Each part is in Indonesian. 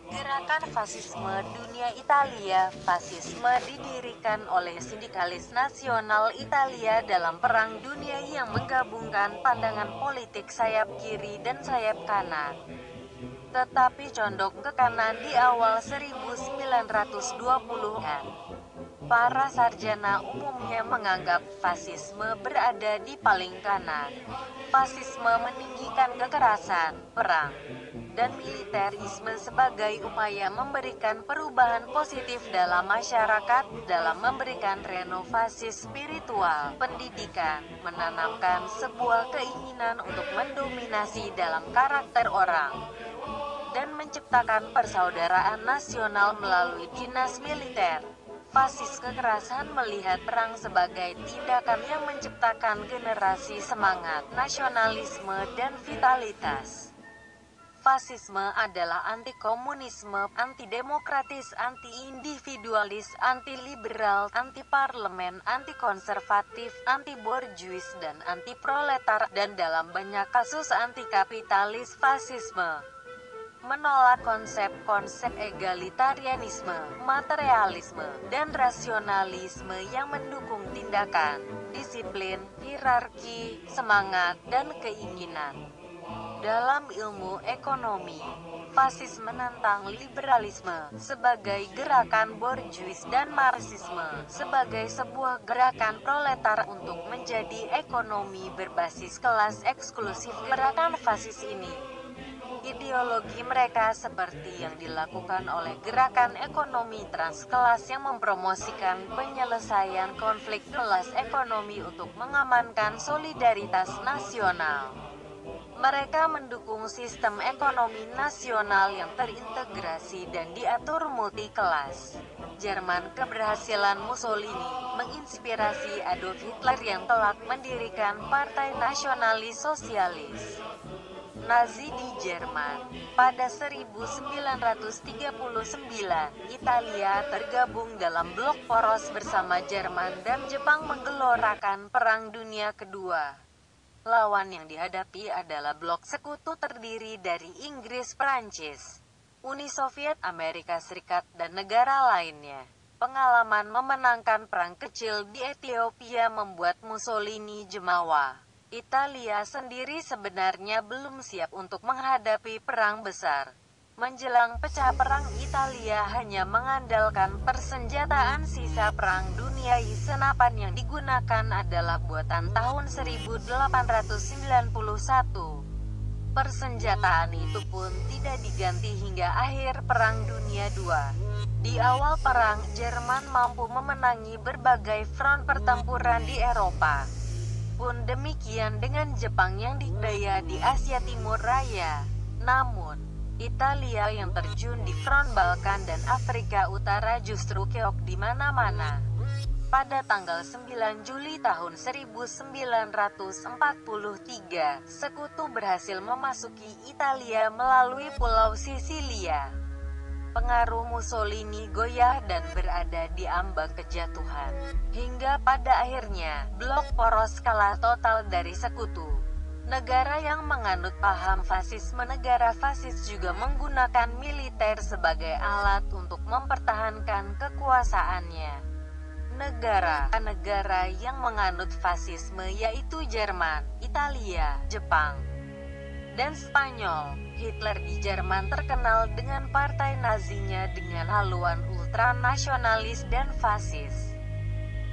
Gerakan Fasisme Dunia Italia. Fasisme didirikan oleh Sindikalis Nasional Italia dalam Perang Dunia yang menggabungkan pandangan politik sayap kiri dan sayap kanan, tetapi condong ke kanan di awal 1920-an. Para sarjana umumnya menganggap fasisme berada di paling kanan. Fasisme meninggikan kekerasan, perang, dan militerisme sebagai upaya memberikan perubahan positif dalam masyarakat, dalam memberikan renovasi spiritual, pendidikan, menanamkan sebuah keinginan untuk mendominasi dalam karakter orang, dan menciptakan persaudaraan nasional melalui dinas militer. Fasis kekerasan melihat perang sebagai tindakan yang menciptakan generasi semangat, nasionalisme, dan vitalitas. Fasisme adalah anti-komunisme, anti-demokratis, anti-individualis, anti-liberal, anti-parlemen, anti-konservatif, anti-borjuis, dan anti-proletar, dan dalam banyak kasus anti-kapitalis. Fasisme menolak konsep-konsep egalitarianisme, materialisme, dan rasionalisme yang mendukung tindakan, disiplin, hierarki, semangat, dan keinginan. Dalam ilmu ekonomi, fasis menentang liberalisme sebagai gerakan borjuis dan marxisme sebagai sebuah gerakan proletar untuk menjadi ekonomi berbasis kelas eksklusif. Gerakan fasis ini, ideologi mereka seperti yang dilakukan oleh gerakan ekonomi transkelas yang mempromosikan penyelesaian konflik kelas ekonomi untuk mengamankan solidaritas nasional. Mereka mendukung sistem ekonomi nasional yang terintegrasi dan diatur multi-kelas. Jerman. Keberhasilan Mussolini menginspirasi Adolf Hitler yang kelak mendirikan Partai Nasionalis Sosialis Nazi di Jerman. Pada 1939, Italia tergabung dalam blok poros bersama Jerman dan Jepang menggelorakan Perang Dunia Kedua. Lawan yang dihadapi adalah blok sekutu terdiri dari Inggris, Prancis, Uni Soviet, Amerika Serikat, dan negara lainnya. Pengalaman memenangkan perang kecil di Ethiopia membuat Mussolini jemawa. Italia sendiri sebenarnya belum siap untuk menghadapi perang besar. Menjelang pecah perang, Italia hanya mengandalkan persenjataan sisa Perang Dunia I. Senapan yang digunakan adalah buatan tahun 1891. Persenjataan itu pun tidak diganti hingga akhir Perang Dunia II. Di awal perang, Jerman mampu memenangi berbagai front pertempuran di Eropa. Pun demikian dengan Jepang yang didaya di Asia Timur Raya. Namun, Italia yang terjun di front Balkan dan Afrika Utara justru keok di mana-mana. Pada tanggal 9 Juli tahun 1943, sekutu berhasil memasuki Italia melalui Pulau Sisilia. Pengaruh Mussolini goyah dan berada di ambang kejatuhan. Hingga pada akhirnya, blok poros kalah total dari sekutu. Negara yang menganut paham fasisme, negara fasis juga menggunakan militer sebagai alat untuk mempertahankan kekuasaannya. Negara yang menganut fasisme yaitu Jerman, Italia, Jepang, dan Spanyol. Hitler di Jerman terkenal dengan partai Nazinya dengan haluan ultranasionalis dan fasis.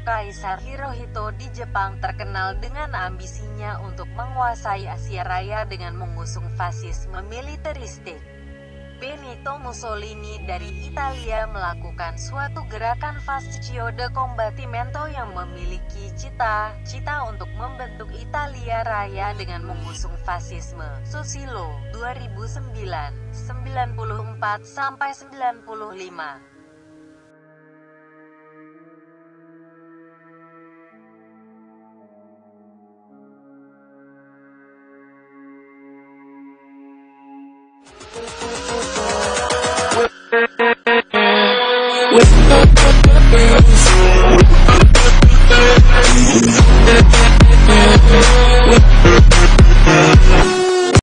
Kaisar Hirohito di Jepang terkenal dengan ambisinya untuk menguasai Asia Raya dengan mengusung fasisme militeristik. Benito Mussolini dari Italia melakukan suatu gerakan Fascio de Combattimento yang memiliki cita-cita untuk membentuk Italia Raya dengan mengusung fasisme. Susilo, 2009, 94-95